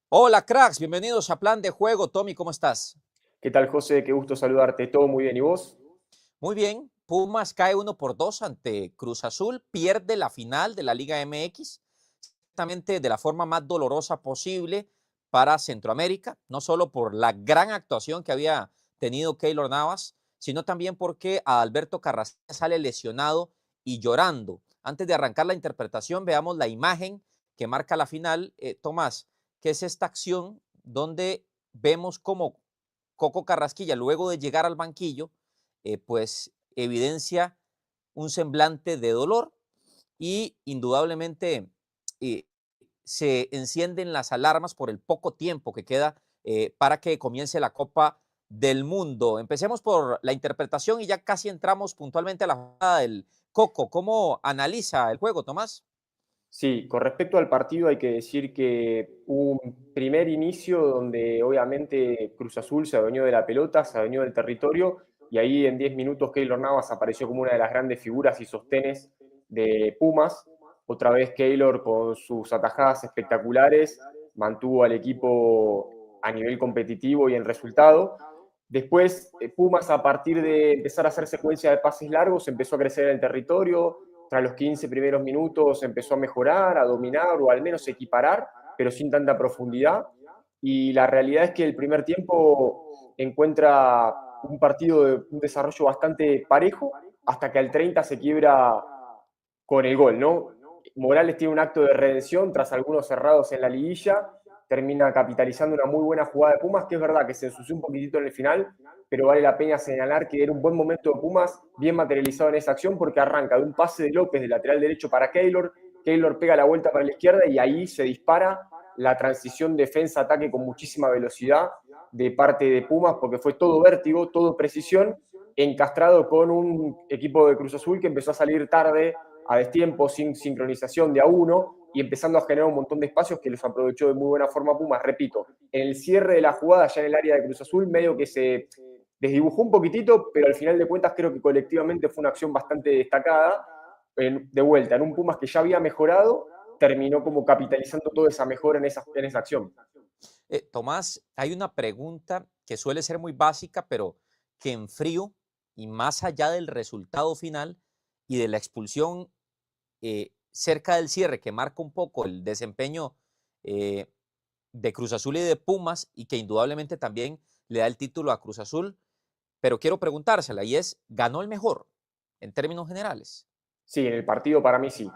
Hola, cracks, bienvenidos a Plan de Juego. Tommy, ¿cómo estás? ¿Qué tal, José? Qué gusto saludarte. ¿Todo muy bien? ¿Y vos? Muy bien. Pumas cae 1-2 ante Cruz Azul, pierde la final de la Liga MX, exactamente de la forma más dolorosa posible para Centroamérica, no solo por la gran actuación que había tenido Keylor Navas, sino también porque a Alberto Carrascal sale lesionado y llorando. Antes de arrancar la interpretación, veamos la imagen que marca la final, Tomás, que es esta acción donde vemos cómo Coco Carrasquilla, luego de llegar al banquillo, pues evidencia un semblante de dolor y indudablemente eh, se encienden las alarmas por el poco tiempo que queda para que comience la Copa del Mundo. Empecemos por la interpretación y ya casi entramos puntualmente a la jugada del Coco. ¿Cómo analiza el juego, Tomás? Sí, con respecto al partido hay que decir que hubo un primer inicio donde obviamente Cruz Azul se adueñó de la pelota, se adueñó del territorio y ahí en 10 minutos Keylor Navas apareció como una de las grandes figuras y sostenes de Pumas. Otra vez Keylor con sus atajadas espectaculares mantuvo al equipo a nivel competitivo y en resultado. Después, Pumas, a partir de empezar a hacer secuencia de pases largos, empezó a crecer en el territorio. Tras los 15 primeros minutos empezó a mejorar, a dominar o al menos equiparar, pero sin tanta profundidad. Y la realidad es que el primer tiempo encuentra un partido de un desarrollo bastante parejo hasta que al 30 se quiebra con el gol, ¿no? Morales tiene un acto de redención tras algunos cerrados en la liguilla, termina capitalizando una muy buena jugada de Pumas, que es verdad que se ensució un poquitito en el final, pero vale la pena señalar que era un buen momento de Pumas, bien materializado en esa acción, porque arranca de un pase de López de lateral derecho para Keylor, Keylor pega la vuelta para la izquierda y ahí se dispara la transición defensa-ataque con muchísima velocidad de parte de Pumas, porque fue todo vértigo, todo precisión, encastrado con un equipo de Cruz Azul que empezó a salir tarde, a destiempo, sin sincronización de a uno y empezando a generar un montón de espacios que los aprovechó de muy buena forma Pumas. Repito, en el cierre de la jugada, ya en el área de Cruz Azul, medio que se desdibujó un poquitito, pero al final de cuentas creo que colectivamente fue una acción bastante destacada. De vuelta, en un Pumas que ya había mejorado, terminó como capitalizando toda esa mejora en esa acción. Tomás, hay una pregunta que suele ser muy básica, pero que en frío y más allá del resultado final y de la expulsión cerca del cierre, que marca un poco el desempeño eh, de Cruz Azul y de Pumas, y que indudablemente también le da el título a Cruz Azul, pero quiero preguntársela, y es, ¿ganó el mejor en términos generales? Sí, en el partido para mí sí,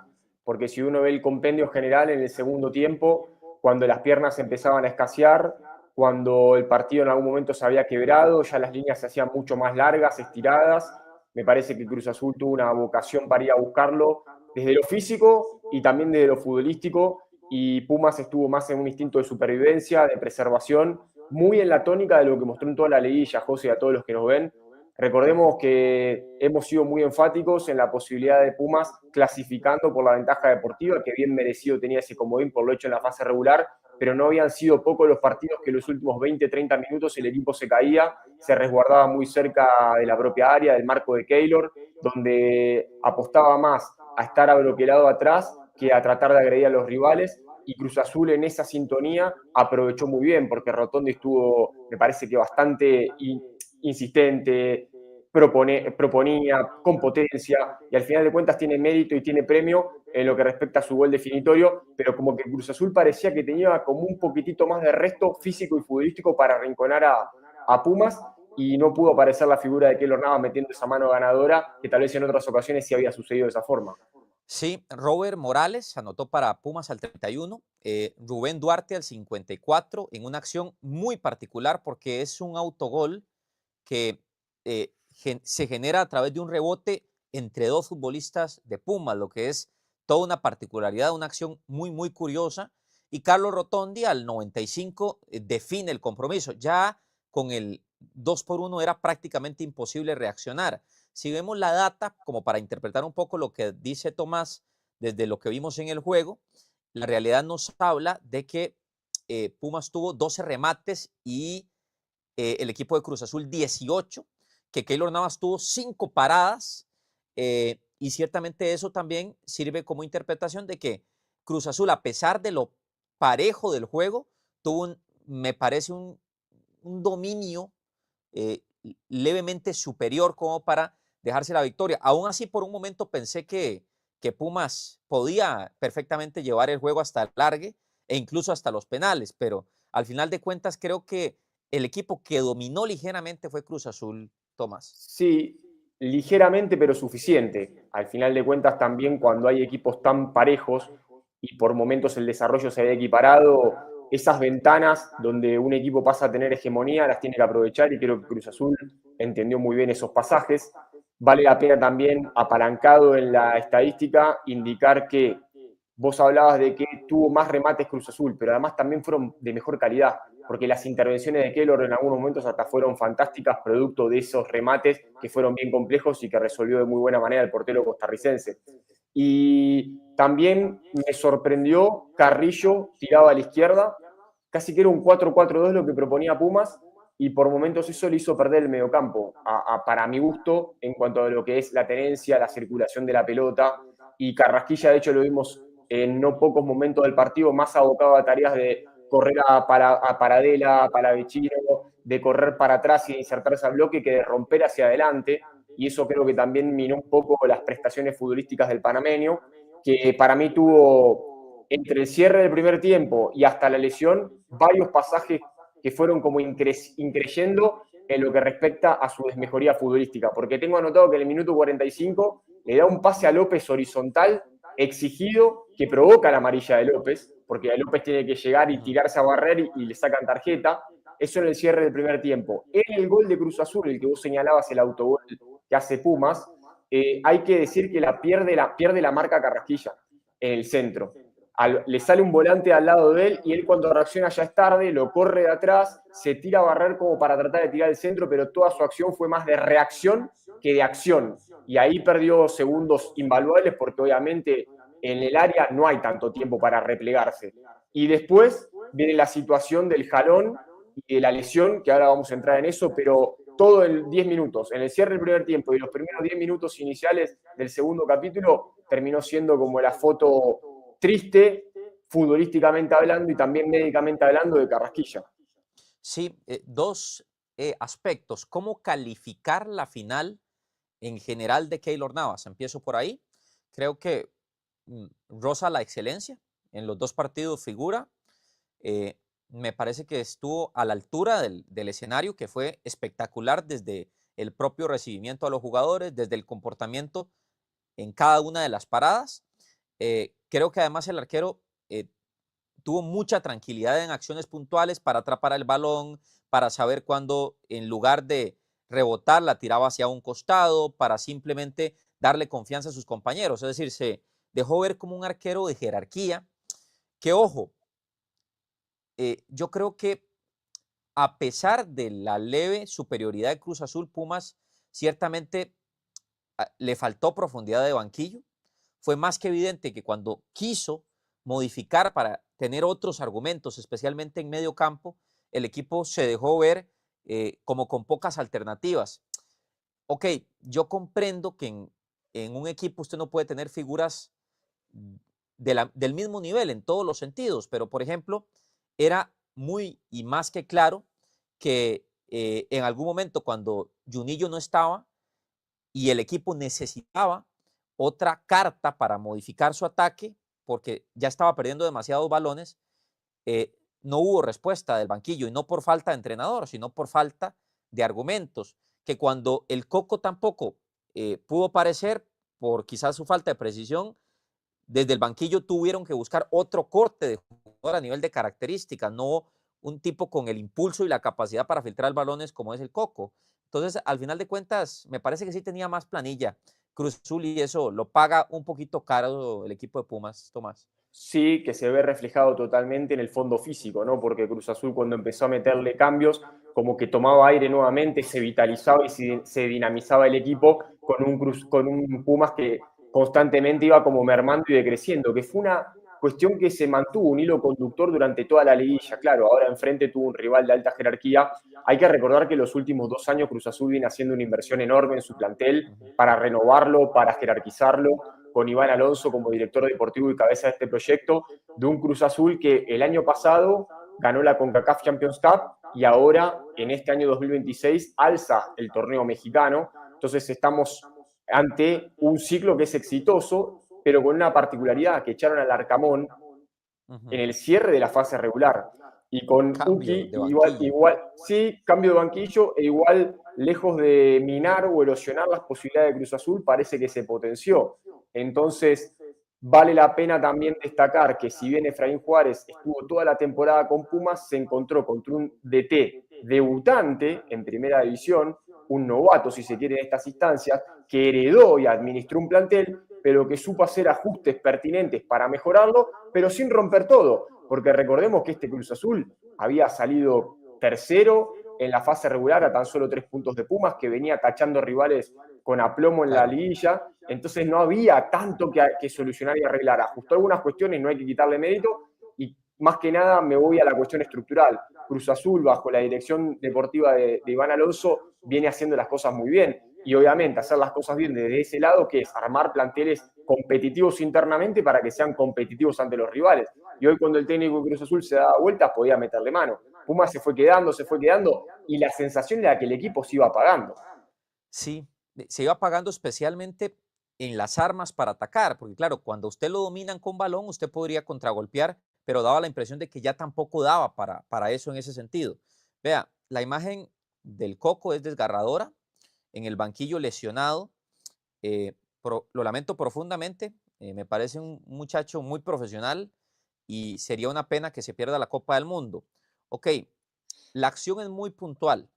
porque si uno ve el compendio general en el segundo tiempo, cuando las piernas empezaban a escasear, cuando el partido en algún momento se había quebrado, ya las líneas se hacían mucho más largas, estiradas, me parece que Cruz Azul tuvo una vocación para ir a buscarlo desde lo físico y también desde lo futbolístico, y Pumas estuvo más en un instinto de supervivencia, de preservación, muy en la tónica de lo que mostró en toda la liguilla, José, y a todos los que nos ven. Recordemos que hemos sido muy enfáticos en la posibilidad de Pumas clasificando por la ventaja deportiva, que bien merecido tenía ese comodín por lo hecho en la fase regular, pero no habían sido pocos los partidos que en los últimos 20, 30 minutos el equipo se caía, se resguardaba muy cerca de la propia área, del marco de Keylor, donde apostaba más a estar abroquelado atrás que a tratar de agredir a los rivales. Y Cruz Azul en esa sintonía aprovechó muy bien, porque Rotondi estuvo, me parece que bastante insistente, proponía con potencia y al final de cuentas tiene mérito y tiene premio en lo que respecta a su gol definitorio, pero como que Cruz Azul parecía que tenía como un poquitito más de resto físico y futbolístico para arrinconar a Pumas y no pudo aparecer la figura de Keylor Navas metiendo esa mano ganadora que tal vez en otras ocasiones sí había sucedido de esa forma. Sí, Robert Morales anotó para Pumas al 31, Rubén Duarte al 54, en una acción muy particular porque es un autogol que se genera a través de un rebote entre dos futbolistas de Pumas, lo que es toda una particularidad, una acción muy, muy curiosa. Y Carlos Rotondi al 95 define el compromiso. Ya con el 2-1 era prácticamente imposible reaccionar. Si vemos la data, como para interpretar un poco lo que dice Tomás desde lo que vimos en el juego, la realidad nos habla de que Pumas tuvo 12 remates y el equipo de Cruz Azul 18, que Keylor Navas tuvo 5 paradas, y ciertamente eso también sirve como interpretación de que Cruz Azul, a pesar de lo parejo del juego, tuvo, me parece, un dominio levemente superior como para dejarse la victoria. Aún así, por un momento pensé que Pumas podía perfectamente llevar el juego hasta el largue e incluso hasta los penales, pero al final de cuentas creo que el equipo que dominó ligeramente fue Cruz Azul, Tomás. Sí, ligeramente pero suficiente. Al final de cuentas también cuando hay equipos tan parejos y por momentos el desarrollo se ve equiparado, esas ventanas donde un equipo pasa a tener hegemonía las tiene que aprovechar y creo que Cruz Azul entendió muy bien esos pasajes. Vale la pena también, apalancado en la estadística, indicar que vos hablabas de que tuvo más remates Cruz Azul, pero además también fueron de mejor calidad, porque las intervenciones de Keylor en algunos momentos hasta fueron fantásticas, producto de esos remates que fueron bien complejos y que resolvió de muy buena manera el portero costarricense. Y también me sorprendió Carrillo, tiraba a la izquierda, casi que era un 4-4-2 lo que proponía Pumas, y por momentos eso le hizo perder el mediocampo, para mi gusto, en cuanto a lo que es la tenencia, la circulación de la pelota, y Carrasquilla, de hecho, lo vimos en no pocos momentos del partido, más abocado a tareas de correr a Paradela, a Palavecino, de correr para atrás y de insertarse al bloque, que de romper hacia adelante, y eso creo que también minó un poco las prestaciones futbolísticas del panameño, que para mí tuvo, entre el cierre del primer tiempo y hasta la lesión, varios pasajes que fueron como increyendo en lo que respecta a su desmejoría futbolística, porque tengo anotado que en el minuto 45 le da un pase a López horizontal exigido que provoca la amarilla de López, porque López tiene que llegar y tirarse a barrer y le sacan tarjeta. Eso en el cierre del primer tiempo. En el gol de Cruz Azul, el que vos señalabas, el autogol que hace Pumas, hay que decir que pierde la marca Carrasquilla en el centro. Le sale un volante al lado de él y él cuando reacciona ya es tarde, lo corre de atrás, se tira a barrer como para tratar de tirar el centro, pero toda su acción fue más de reacción que de acción. Y ahí perdió segundos invaluables porque obviamente en el área no hay tanto tiempo para replegarse. Y después viene la situación del jalón y de la lesión, que ahora vamos a entrar en eso, pero todo en 10 minutos, en el cierre del primer tiempo y los primeros 10 minutos iniciales del segundo capítulo, terminó siendo como la foto triste, futbolísticamente hablando y también médicamente hablando, de Carrasquilla. Sí, dos aspectos. ¿Cómo calificar la final en general de Keylor Navas? Empiezo por ahí. Creo que roza la excelencia. En los dos partidos figura. Me parece que estuvo a la altura del escenario, que fue espectacular desde el propio recibimiento a los jugadores, desde el comportamiento en cada una de las paradas. Creo que además el arquero tuvo mucha tranquilidad en acciones puntuales para atrapar el balón, para saber cuándo, en lugar de rebotar, la tiraba hacia un costado, para simplemente darle confianza a sus compañeros. Es decir, se dejó ver como un arquero de jerarquía, que ojo, yo creo que a pesar de la leve superioridad de Cruz Azul, Pumas ciertamente le faltó profundidad de banquillo. Fue más que evidente que cuando quiso modificar para tener otros argumentos, especialmente en medio campo, el equipo se dejó ver como con pocas alternativas. Ok, yo comprendo que en un equipo usted no puede tener figuras del mismo nivel en todos los sentidos, pero por ejemplo, era muy y más que claro que en algún momento cuando Junillo no estaba y el equipo necesitaba otra carta para modificar su ataque, porque ya estaba perdiendo demasiados balones, no hubo respuesta del banquillo, y no por falta de entrenador, sino por falta de argumentos, que cuando el Coco tampoco pudo aparecer por quizás su falta de precisión, desde el banquillo tuvieron que buscar otro corte de jugador a nivel de características, no un tipo con el impulso y la capacidad para filtrar balones como es el Coco. Entonces, al final de cuentas, me parece que sí tenía más planilla Cruz Azul, y eso lo paga un poquito caro el equipo de Pumas, Tomás. Sí, que se ve reflejado totalmente en el fondo físico, ¿no? Porque Cruz Azul, cuando empezó a meterle cambios, como que tomaba aire nuevamente, se vitalizaba y se dinamizaba el equipo con un Pumas que constantemente iba como mermando y decreciendo, que fue una cuestión que se mantuvo un hilo conductor durante toda la liguilla. Claro, ahora enfrente tuvo un rival de alta jerarquía. Hay que recordar que los últimos 2 años Cruz Azul viene haciendo una inversión enorme en su plantel para renovarlo, para jerarquizarlo, con Iván Alonso como director deportivo y cabeza de este proyecto, de un Cruz Azul que el año pasado ganó la CONCACAF Champions Cup y ahora, en este año 2026, alza el torneo mexicano. Entonces estamos ante un ciclo que es exitoso, pero con una particularidad, que echaron al Arcamón en el cierre de la fase regular. Y con Cambio Uki, de banquillo. sí, cambio de banquillo, e igual, lejos de minar o erosionar las posibilidades de Cruz Azul, parece que se potenció. Entonces, vale la pena también destacar que si bien Efraín Juárez estuvo toda la temporada con Pumas, se encontró contra un DT debutante en primera división, un novato, si se quiere, en estas instancias, que heredó y administró un plantel, pero que supo hacer ajustes pertinentes para mejorarlo, pero sin romper todo, porque recordemos que este Cruz Azul había salido tercero en la fase regular a tan solo 3 puntos de Pumas, que venía tachando rivales con aplomo en la Claro. liguilla, entonces no había tanto que solucionar y arreglar. Ajustó algunas cuestiones, no hay que quitarle mérito, y más que nada me voy a la cuestión estructural. Cruz Azul, bajo la dirección deportiva de Iván Alonso, viene haciendo las cosas muy bien, y obviamente hacer las cosas bien desde ese lado, que es armar planteles competitivos internamente para que sean competitivos ante los rivales. Y hoy, cuando el técnico de Cruz Azul se daba vueltas, podía meterle mano. Pumas se fue quedando, y la sensación era que el equipo se iba apagando. Sí, se iba pagando especialmente en las armas para atacar, porque claro, cuando usted lo dominan con balón, usted podría contragolpear, pero daba la impresión de que ya tampoco daba para eso en ese sentido. Vea, la imagen del Coco es desgarradora, en el banquillo lesionado, lo lamento profundamente, me parece un muchacho muy profesional y sería una pena que se pierda la Copa del Mundo. Ok, la acción es muy puntual.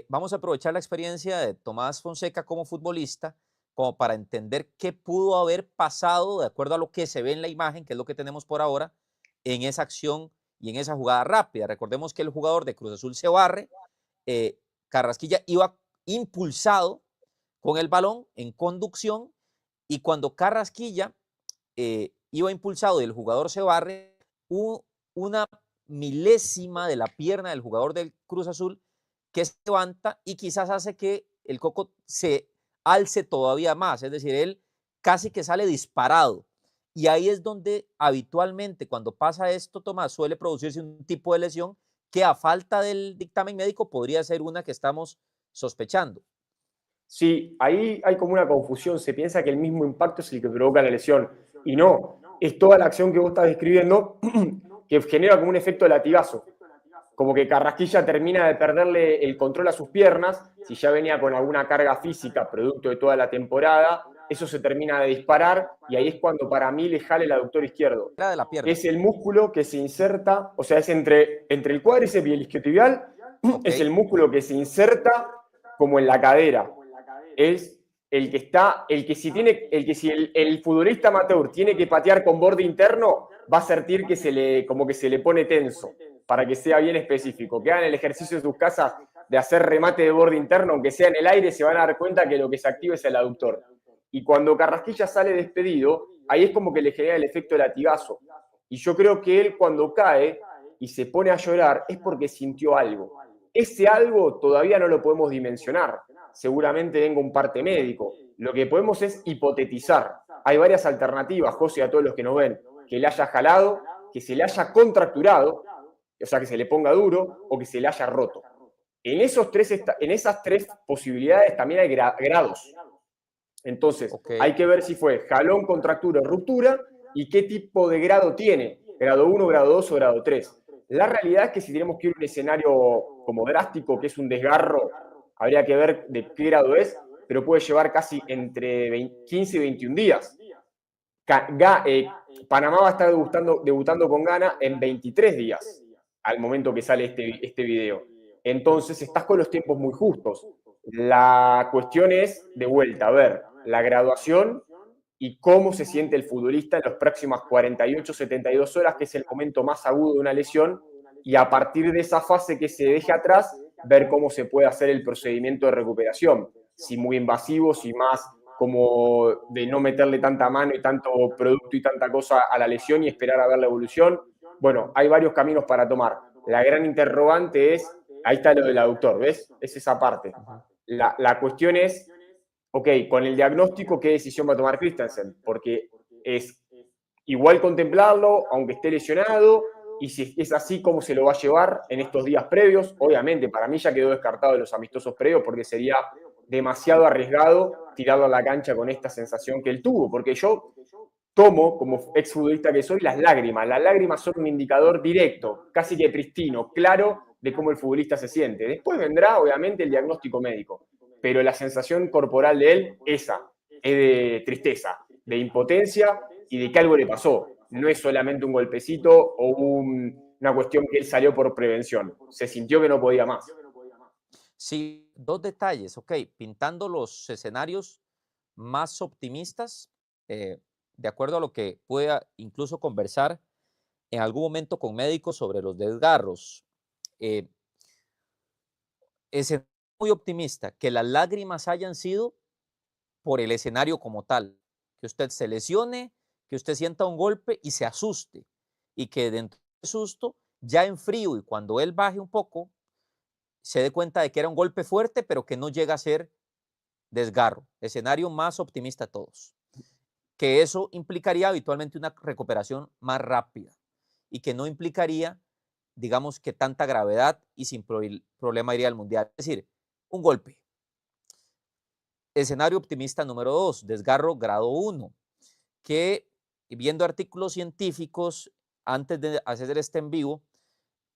Vamos a aprovechar la experiencia de Tomás Fonseca como futbolista, como para entender qué pudo haber pasado, de acuerdo a lo que se ve en la imagen, que es lo que tenemos por ahora, en esa acción y en esa jugada rápida. Recordemos que el jugador de Cruz Azul se barre, Carrasquilla iba impulsado con el balón en conducción, y cuando Carrasquilla iba impulsado y el jugador se barre, una milésima de la pierna del jugador del Cruz Azul que se levanta y quizás hace que el Coco se alce todavía más, es decir, él casi que sale disparado. Y ahí es donde habitualmente, cuando pasa esto, Tomás, suele producirse un tipo de lesión que, a falta del dictamen médico, podría ser una que estamos sospechando. Sí, ahí hay como una confusión. Se piensa que el mismo impacto es el que provoca la lesión. Y no, es toda la acción que vos estás describiendo que genera como un efecto de latigazo. Como que Carrasquilla termina de perderle el control a sus piernas. Si ya venía con alguna carga física producto de toda la temporada, eso se termina de disparar, y ahí es cuando para mí le jale el aductor izquierdo. Era de la pierna. Es el músculo que se inserta, o sea, es entre el cuádriceps y el isquiotibial, Ok. es el músculo que se inserta como en la cadera. Es el que está, el que si el futbolista amateur tiene que patear con borde interno, va a sentir como que se le pone tenso, para que sea bien específico. Que hagan el ejercicio en sus casas de hacer remate de borde interno, aunque sea en el aire, se van a dar cuenta que lo que se activa es el aductor. Y cuando Carrasquilla sale despedido, ahí es como que le genera el efecto de latigazo. Y yo creo que él, cuando cae y se pone a llorar, es porque sintió algo. Ese algo todavía no lo podemos dimensionar. Seguramente venga un parte médico. Lo que podemos es hipotetizar. Hay varias alternativas, José, a todos los que nos ven: que le haya jalado, que se le haya contracturado, o sea, que se le ponga duro, o que se le haya roto. En esas tres posibilidades también hay grados. Entonces, Okay. hay que ver si fue jalón, contractura o ruptura, y qué tipo de grado tiene: grado 1, grado 2 o grado 3. La realidad es que si tenemos que ir a un escenario como drástico, que es un desgarro, habría que ver de qué grado es, pero puede llevar casi entre 15 y 21 días. Panamá va a estar debutando con Ghana en 23 días, al momento que sale este video. Entonces, estás con los tiempos muy justos. La cuestión es, de vuelta, a ver la graduación y cómo se siente el futbolista en las próximas 48, 72 horas, que es el momento más agudo de una lesión, y a partir de esa fase que se deje atrás, ver cómo se puede hacer el procedimiento de recuperación. Si muy invasivo, si más como de no meterle tanta mano y tanto producto y tanta cosa a la lesión y esperar a ver la evolución. Bueno, hay varios caminos para tomar. La gran interrogante es, ahí está lo del aductor, ¿ves? Es esa parte. La cuestión es, ok, con el diagnóstico, ¿qué decisión va a tomar Christensen? Porque es igual contemplarlo, aunque esté lesionado, y si es así, ¿cómo se lo va a llevar en estos días previos? Obviamente, para mí ya quedó descartado de los amistosos previos porque sería demasiado arriesgado tirarlo a la cancha con esta sensación que él tuvo, porque yo tomo, como exfutbolista que soy, las lágrimas. Las lágrimas son un indicador directo, casi que pristino, claro, de cómo el futbolista se siente. Después vendrá, obviamente, el diagnóstico médico, pero la sensación corporal de él, esa, es de tristeza, de impotencia y de que algo le pasó. No es solamente un golpecito o una cuestión que él salió por prevención. Se sintió que no podía más. Sí, dos detalles, ok, pintando los escenarios más optimistas, de acuerdo a lo que pueda incluso conversar en algún momento con médicos sobre los desgarros. Eh, es muy optimista que las lágrimas hayan sido por el escenario como tal, que usted se lesione, que usted sienta un golpe y se asuste, y que dentro del susto, ya en frío y cuando él baje un poco, se dé cuenta de que era un golpe fuerte, pero que no llega a ser desgarro. Escenario más optimista de todos. Que eso implicaría habitualmente una recuperación más rápida y que no implicaría, digamos, que tanta gravedad y sin problema iría al mundial. Es decir, un golpe. Escenario optimista número 2, desgarro grado 1, que viendo artículos científicos antes de hacer este en vivo,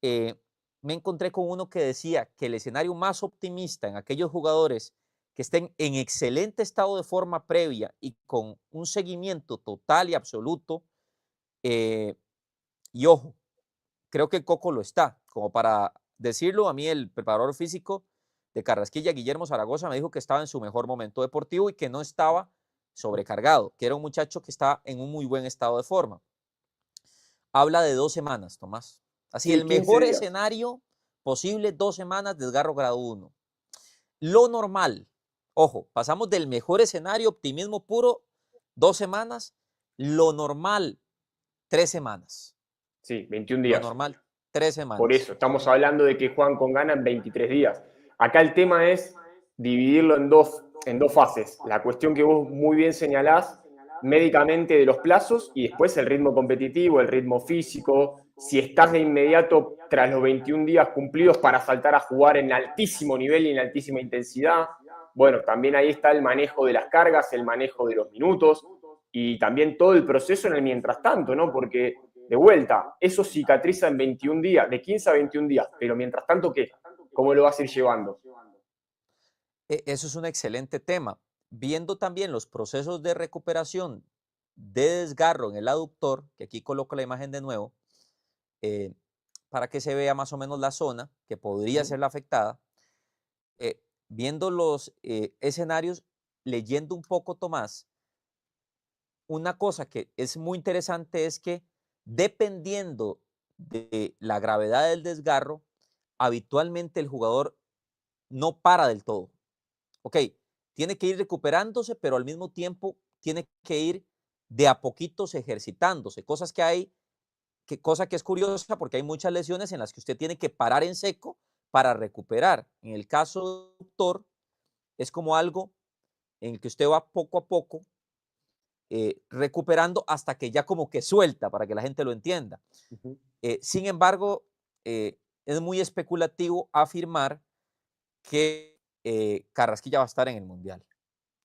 me encontré con uno que decía que el escenario más optimista en aquellos jugadores que estén en excelente estado de forma previa y con un seguimiento total y absoluto, y ojo, creo que Coco lo está, como para decirlo, a mí el preparador físico de Carrasquilla, Guillermo Zaragoza, me dijo que estaba en su mejor momento deportivo y que no estaba sobrecargado, que era un muchacho que está en un muy buen estado de forma. Habla de 2 semanas, Tomás. Así, Sí, el 15 mejor días. escenario posible, 2 semanas, desgarro grado 1. Lo normal, ojo, pasamos del mejor escenario, optimismo puro, 2 semanas, lo normal, 3 semanas. Sí, 21 Lo días. normal, tres Por semanas. eso, estamos hablando de que juegan con ganas en 23 días. Acá el tema es dividirlo en dos fases. La cuestión que vos muy bien señalás, médicamente de los plazos y después el ritmo competitivo, el ritmo físico. Si estás de inmediato tras los 21 días cumplidos para saltar a jugar en altísimo nivel y en altísima intensidad, bueno, también ahí está el manejo de las cargas, el manejo de los minutos y también todo el proceso en el mientras tanto, ¿no? Porque de vuelta, eso cicatriza en 21 días, de 15 a 21 días, pero mientras tanto, ¿qué? ¿Cómo lo vas a ir llevando? Eso es un excelente tema. Viendo también los procesos de recuperación de desgarro en el aductor, que aquí coloco la imagen de nuevo, eh, para que se vea más o menos la zona que podría ser la afectada, viendo los escenarios, leyendo un poco, Tomás, una cosa que es muy interesante es que dependiendo de la gravedad del desgarro, habitualmente el jugador no para del todo. Ok, tiene que ir recuperándose, pero al mismo tiempo tiene que ir de a poquitos ejercitándose, cosa que es curiosa porque hay muchas lesiones en las que usted tiene que parar en seco para recuperar. En el caso del doctor, es como algo en el que usted va poco a poco recuperando hasta que ya como que suelta, para que la gente lo entienda. Ujú. Sin embargo, es muy especulativo afirmar que Carrasquilla va a estar en el Mundial.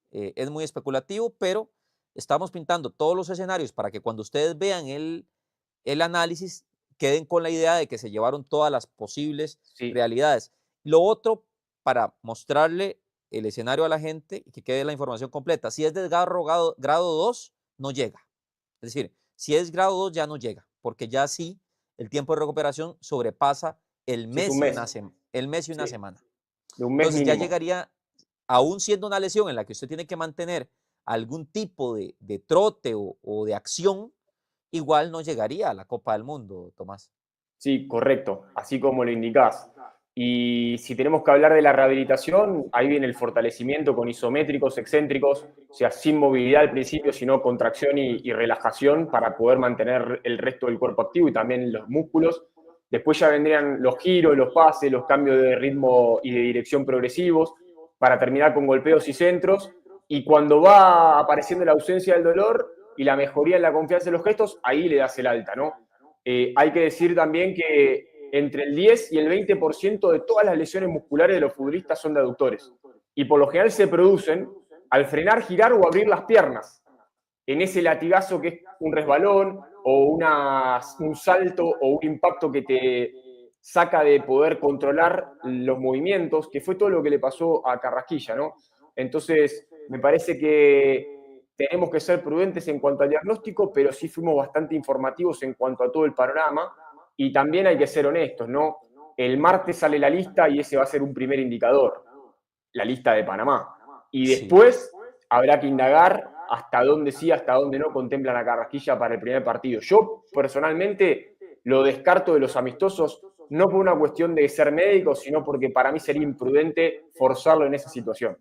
Es muy especulativo, pero estamos pintando todos los escenarios para que cuando ustedes vean el análisis queden con la idea de que se llevaron todas las posibles Sí, realidades. Lo otro, para mostrarle el escenario a la gente y que quede la información completa, si es de grado 2, no llega. Es decir, si es grado 2 ya no llega, porque ya sí el tiempo de recuperación sobrepasa el sí, es un mes y mes. una Sí, semana. de un mes Entonces ya mínimo. llegaría, aún siendo una lesión en la que usted tiene que mantener algún tipo de trote o de acción, igual no llegaría a la Copa del Mundo, Tomás. Sí, correcto, así como lo indicás. Y si tenemos que hablar de la rehabilitación, ahí viene el fortalecimiento con isométricos, excéntricos, o sea, sin movilidad al principio, sino contracción y relajación para poder mantener el resto del cuerpo activo y también los músculos. Después ya vendrían los giros, los pases, los cambios de ritmo y de dirección progresivos, para terminar con golpeos y centros. Y cuando va apareciendo la ausencia del dolor y la mejoría en la confianza en los gestos, ahí le das el alta, ¿no? Hay que decir también que entre el 10 y el 20% de todas las lesiones musculares de los futbolistas son de aductores. Y por lo general se producen al frenar, girar o abrir las piernas. En ese latigazo que es un resbalón o un salto o un impacto que te saca de poder controlar los movimientos, que fue todo lo que le pasó a Carrasquilla, ¿no? Entonces, me parece que tenemos que ser prudentes en cuanto al diagnóstico, pero sí fuimos bastante informativos en cuanto a todo el panorama. Y también hay que ser honestos, ¿no? El martes sale la lista y ese va a ser un primer indicador, la lista de Panamá. Y Sí. después habrá que indagar hasta dónde sí, hasta dónde no contemplan a Carrasquilla para el primer partido. Yo personalmente lo descarto de los amistosos, no por una cuestión de ser médico, sino porque para mí sería imprudente forzarlo en esa situación.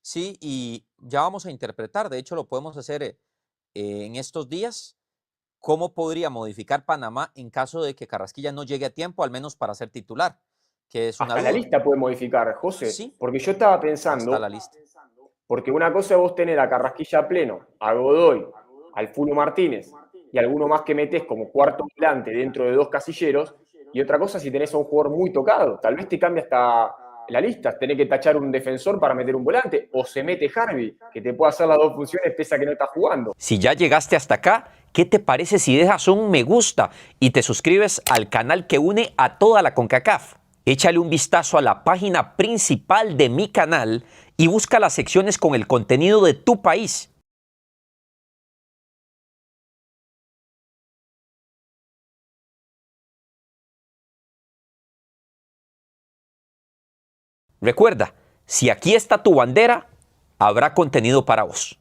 Sí, y ya vamos a interpretar, de hecho lo podemos hacer en estos días, cómo podría modificar Panamá en caso de que Carrasquilla no llegue a tiempo, al menos para ser titular, que es una Hasta la duda. lista puede modificar, José, Sí, porque yo estaba hasta la pensando, lista. porque una cosa es vos tener a Carrasquilla a pleno, a Godoy, al Fulo Martínez y alguno más que metés como cuarto volante dentro de dos casilleros, y otra cosa si tenés a un jugador muy tocado, tal vez te cambia hasta la lista, tenés que tachar un defensor para meter un volante, o se mete Harvey, que te puede hacer las dos funciones pese a que no está jugando. Si ya llegaste hasta acá, ¿qué te parece si dejas un me gusta y te suscribes al canal que une a toda la CONCACAF? Échale un vistazo a la página principal de mi canal y busca las secciones con el contenido de tu país. Recuerda, si aquí está tu bandera, habrá contenido para vos.